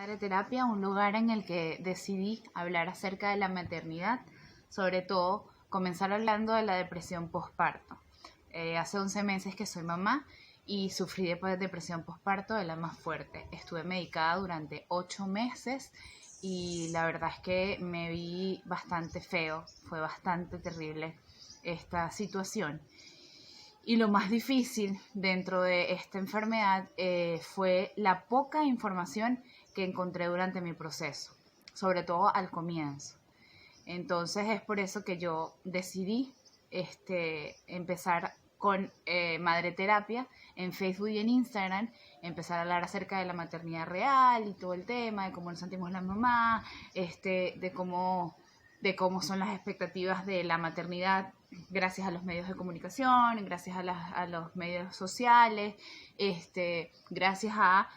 Madre Terapia, un lugar en el que decidí hablar acerca de la maternidad, sobre todo comenzar hablando de la depresión postparto. Hace 11 meses que soy mamá y sufrí de depresión postparto de la más fuerte. Estuve medicada durante 8 meses y la verdad es que me vi bastante feo, fue bastante terrible esta situación. Y lo más difícil dentro de esta enfermedad fue la poca información que encontré durante mi proceso, sobre todo al comienzo. Entonces es por eso que yo decidí empezar con Madre Terapia en Facebook y en Instagram, empezar a hablar acerca de la maternidad real y todo el tema, de cómo nos sentimos las mamás, de cómo son las expectativas de la maternidad gracias a los medios de comunicación, gracias a los medios sociales, gracias a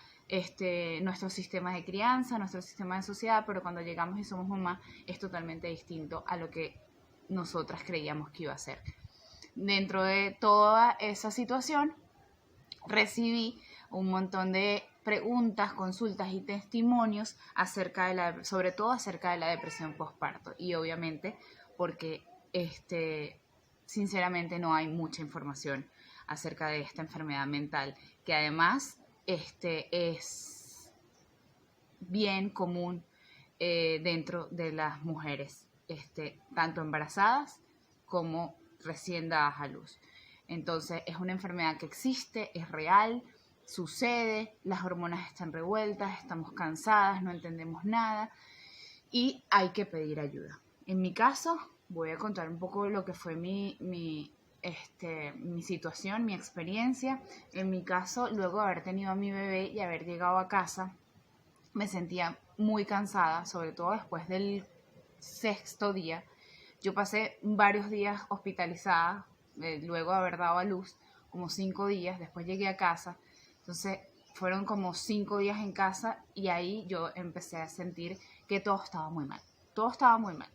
nuestro sistema de crianza, nuestro sistema de sociedad, pero cuando llegamos y somos mamá es totalmente distinto a lo que nosotras creíamos que iba a ser. Dentro de toda esa situación recibí un montón de preguntas, consultas y testimonios sobre todo acerca de la depresión postparto, y obviamente porque sinceramente no hay mucha información acerca de esta enfermedad mental, que además es bien común dentro de las mujeres, tanto embarazadas como recién dadas a luz. Entonces es una enfermedad que existe, es real, sucede, las hormonas están revueltas, estamos cansadas, no entendemos nada y hay que pedir ayuda. En mi caso, voy a contar un poco lo que fue mi situación, mi experiencia. En mi caso, luego de haber tenido a mi bebé y haber llegado a casa, me sentía muy cansada, sobre todo después del 6.º día. Yo pasé varios días hospitalizada, luego de haber dado a luz, como 5 días, después llegué a casa. Entonces fueron como 5 días en casa y ahí yo empecé a sentir que todo estaba muy mal. Todo estaba muy mal.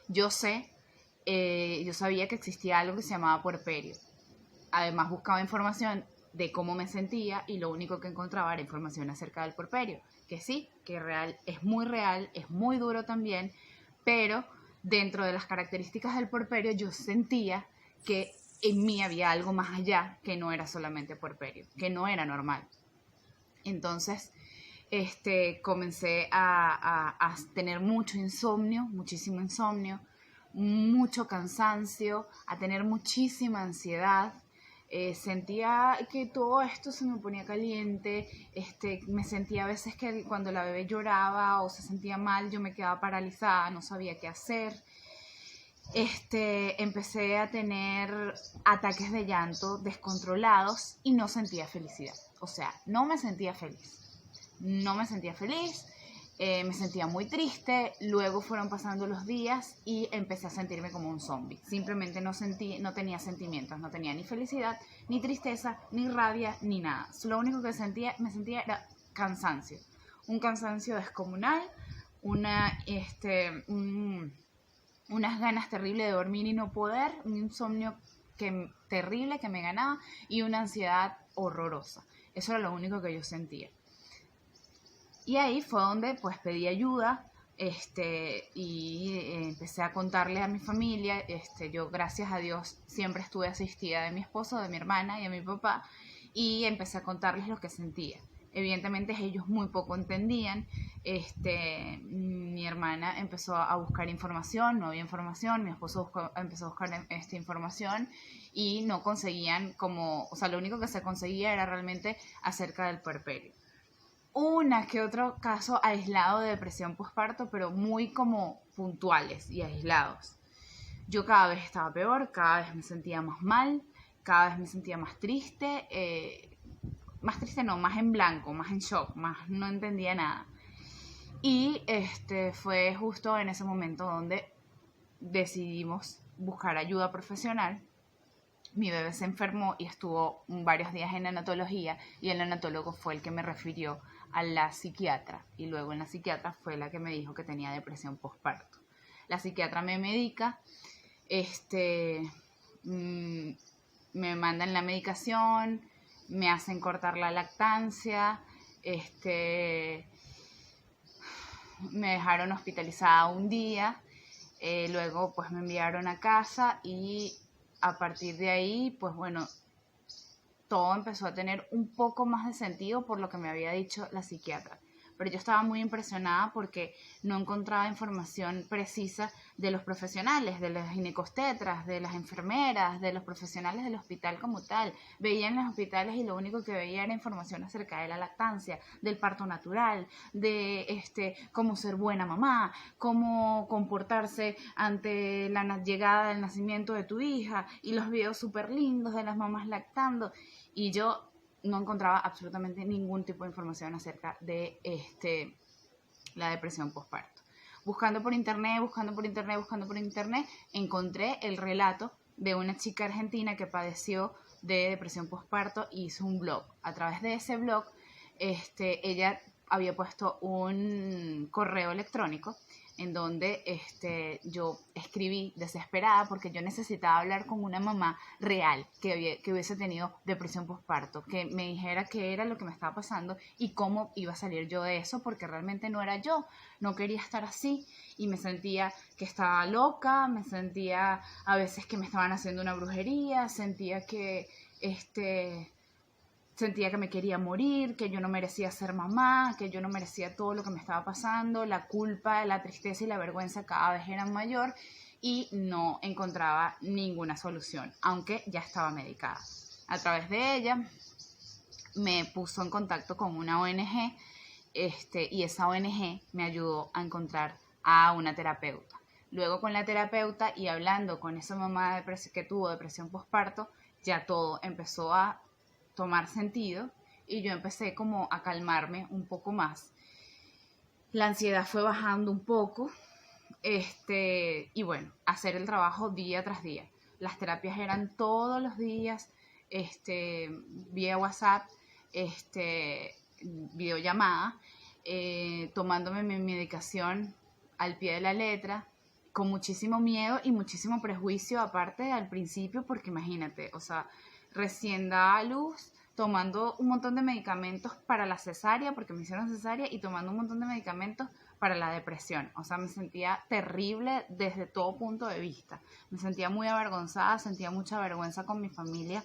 Yo sabía que existía algo que se llamaba puerperio. Además buscaba información de cómo me sentía y lo único que encontraba era información acerca del puerperio. Que sí, que es muy duro también, pero dentro de las características del puerperio yo sentía que en mí había algo más allá, que no era solamente puerperio, que no era normal. Entonces comencé a tener mucho insomnio, muchísimo insomnio, mucho cansancio, a tener muchísima ansiedad. Sentía que todo esto se me ponía caliente, me sentía a veces que cuando la bebé lloraba o se sentía mal yo me quedaba paralizada, no sabía qué hacer. Empecé a tener ataques de llanto descontrolados y no sentía felicidad, o sea, no me sentía feliz, me sentía muy triste. Luego fueron pasando los días y empecé a sentirme como un zombie. Simplemente no tenía sentimientos, no tenía ni felicidad, ni tristeza, ni rabia, ni nada. Lo único que me sentía era cansancio. Un cansancio descomunal, unas ganas terribles de dormir y no poder, un insomnio terrible que me ganaba y una ansiedad horrorosa. Eso era lo único que yo sentía. Y ahí fue donde pues pedí ayuda y empecé a contarle a mi familia. Yo, gracias a Dios, siempre estuve asistida de mi esposo, de mi hermana y de mi papá, y empecé a contarles lo que sentía. Evidentemente ellos muy poco entendían. Mi hermana empezó a buscar información, no había información. Mi esposo empezó a buscar información y no conseguían lo único que se conseguía era realmente acerca del puerperio. Una que otro caso aislado de depresión postparto, pero muy como puntuales y aislados. Yo cada vez estaba peor, cada vez me sentía más mal, cada vez me sentía más triste, más en blanco, más en shock, más no entendía nada. Y fue justo en ese momento donde decidimos buscar ayuda profesional. Mi bebé se enfermó y estuvo varios días en neonatología y el neonatólogo fue el que me refirió a la psiquiatra y luego en la psiquiatra fue la que me dijo que tenía depresión postparto. La psiquiatra me medica, me mandan la medicación, me hacen cortar la lactancia, me dejaron hospitalizada un día, luego pues me enviaron a casa y a partir de ahí, pues bueno, todo empezó a tener un poco más de sentido por lo que me había dicho la psiquiatra. Pero yo estaba muy impresionada porque no encontraba información precisa de los profesionales, de los ginecostetras, de las enfermeras, de los profesionales del hospital como tal. Veía en los hospitales y lo único que veía era información acerca de la lactancia, del parto natural, de cómo ser buena mamá, cómo comportarse ante la llegada del nacimiento de tu hija y los videos súper lindos de las mamás lactando. Y yo no encontraba absolutamente ningún tipo de información acerca de la depresión postparto. Buscando por internet, encontré el relato de una chica argentina que padeció de depresión postparto y hizo un blog. A través de ese blog, ella había puesto un correo electrónico en donde yo escribí desesperada porque yo necesitaba hablar con una mamá real que hubiese tenido depresión postparto, que me dijera qué era lo que me estaba pasando y cómo iba a salir yo de eso, porque realmente no era yo, no quería estar así y me sentía que estaba loca, me sentía a veces que me estaban haciendo una brujería, sentía que me quería morir, que yo no merecía ser mamá, que yo no merecía todo lo que me estaba pasando, la culpa, la tristeza y la vergüenza cada vez eran mayor y no encontraba ninguna solución, aunque ya estaba medicada. A través de ella me puso en contacto con una ONG y esa ONG me ayudó a encontrar a una terapeuta. Luego con la terapeuta y hablando con esa mamá que tuvo depresión postparto, ya todo empezó a tomar sentido y yo empecé como a calmarme un poco más. La ansiedad fue bajando un poco y bueno, hacer el trabajo día tras día. Las terapias eran todos los días, vía WhatsApp, videollamada, tomándome mi medicación al pie de la letra, con muchísimo miedo y muchísimo prejuicio aparte al principio, porque imagínate, o sea, recién dada a luz, tomando un montón de medicamentos para la cesárea, porque me hicieron cesárea, y tomando un montón de medicamentos para la depresión. O sea, me sentía terrible desde todo punto de vista. Me sentía muy avergonzada, sentía mucha vergüenza con mi familia,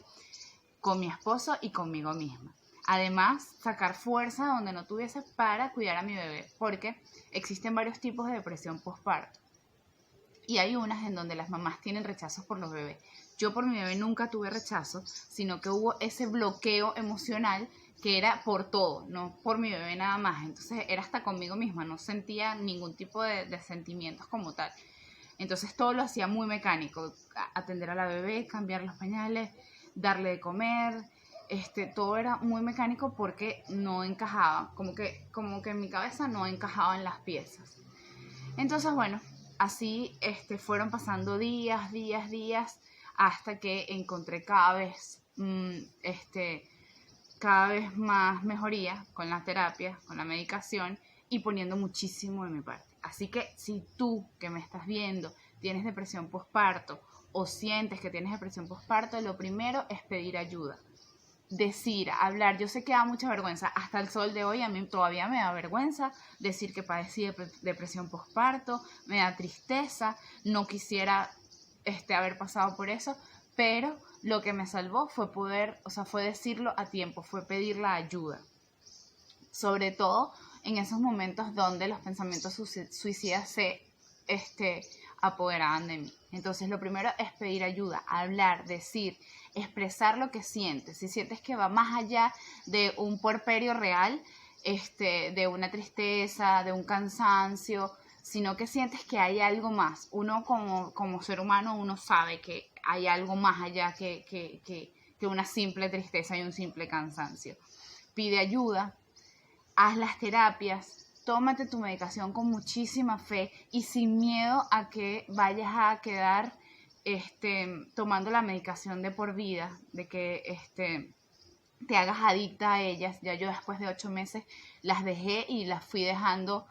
con mi esposo y conmigo misma. Además, sacar fuerza donde no tuviese para cuidar a mi bebé, porque existen varios tipos de depresión postparto. Y hay unas en donde las mamás tienen rechazos por los bebés. Yo por mi bebé nunca tuve rechazo, sino que hubo ese bloqueo emocional que era por todo, no por mi bebé nada más. Entonces era hasta conmigo misma, no sentía ningún tipo de sentimientos como tal. Entonces todo lo hacía muy mecánico, atender a la bebé, cambiar los pañales, darle de comer, todo era muy mecánico porque no encajaba, como que en mi cabeza no encajaban las piezas. Entonces bueno, así fueron pasando días, hasta que encontré cada vez más mejoría con la terapia, con la medicación y poniendo muchísimo de mi parte. Así que si tú que me estás viendo tienes depresión postparto o sientes que tienes depresión postparto, lo primero es pedir ayuda. Decir, hablar, yo sé que da mucha vergüenza, hasta el sol de hoy a mí todavía me da vergüenza decir que padecí depresión postparto, me da tristeza, no quisiera haber pasado por eso, pero lo que me salvó fue fue decirlo a tiempo, fue pedir la ayuda, sobre todo en esos momentos donde los pensamientos suicidas se apoderaban de mí. Entonces lo primero es pedir ayuda, hablar, decir, expresar lo que sientes. Si sientes que va más allá de un puerperio real, de una tristeza, de un cansancio, sino que sientes que hay algo más. Uno como ser humano, uno sabe que hay algo más allá que una simple tristeza y un simple cansancio. Pide ayuda, haz las terapias, tómate tu medicación con muchísima fe y sin miedo a que vayas a quedar tomando la medicación de por vida, de que te hagas adicta a ellas. Ya yo después de 8 meses las dejé y las fui dejando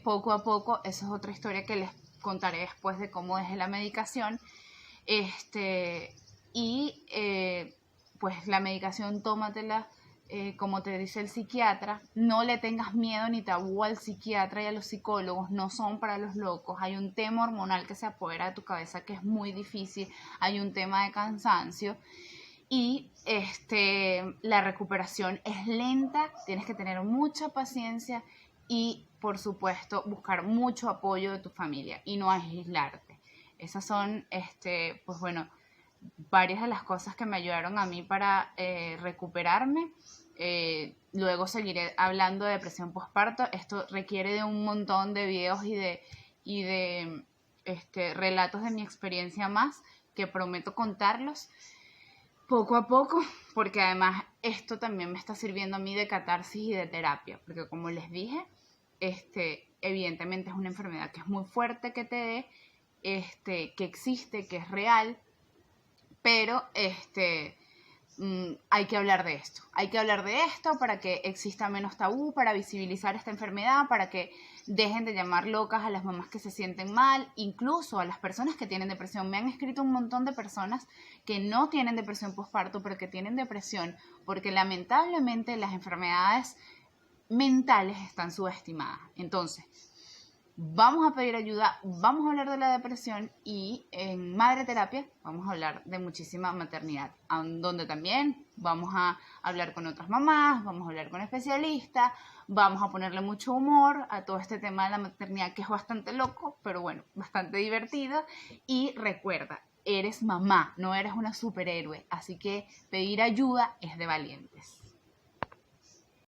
poco a poco. Esa es otra historia que les contaré después de cómo dejé la medicación. Pues la medicación tómatela como te dice el psiquiatra, no le tengas miedo ni tabú al psiquiatra y a los psicólogos, no son para los locos. Hay un tema hormonal que se apodera de tu cabeza que es muy difícil, hay un tema de cansancio y la recuperación es lenta, tienes que tener mucha paciencia y, por supuesto, buscar mucho apoyo de tu familia y no aislarte. Esas son, pues bueno, varias de las cosas que me ayudaron a mí para recuperarme. Luego seguiré hablando de depresión postparto. Esto requiere de un montón de videos y de relatos de mi experiencia más, que prometo contarlos poco a poco, porque además esto también me está sirviendo a mí de catarsis y de terapia, porque como les dije, evidentemente es una enfermedad que es muy fuerte que te dé, que existe, que es real, pero hay que hablar de esto. Hay que hablar de esto para que exista menos tabú, para visibilizar esta enfermedad, para que dejen de llamar locas a las mamás que se sienten mal, incluso a las personas que tienen depresión. Me han escrito un montón de personas que no tienen depresión postparto, pero que tienen depresión, porque lamentablemente las enfermedades mentales están subestimadas. Entonces, vamos a pedir ayuda, vamos a hablar de la depresión y en Madre Terapia vamos a hablar de muchísima maternidad, donde también vamos a hablar con otras mamás, vamos a hablar con especialistas, vamos a ponerle mucho humor a todo este tema de la maternidad que es bastante loco, pero bueno, bastante divertido. Y recuerda, eres mamá, no eres una superhéroe, así que pedir ayuda es de valientes.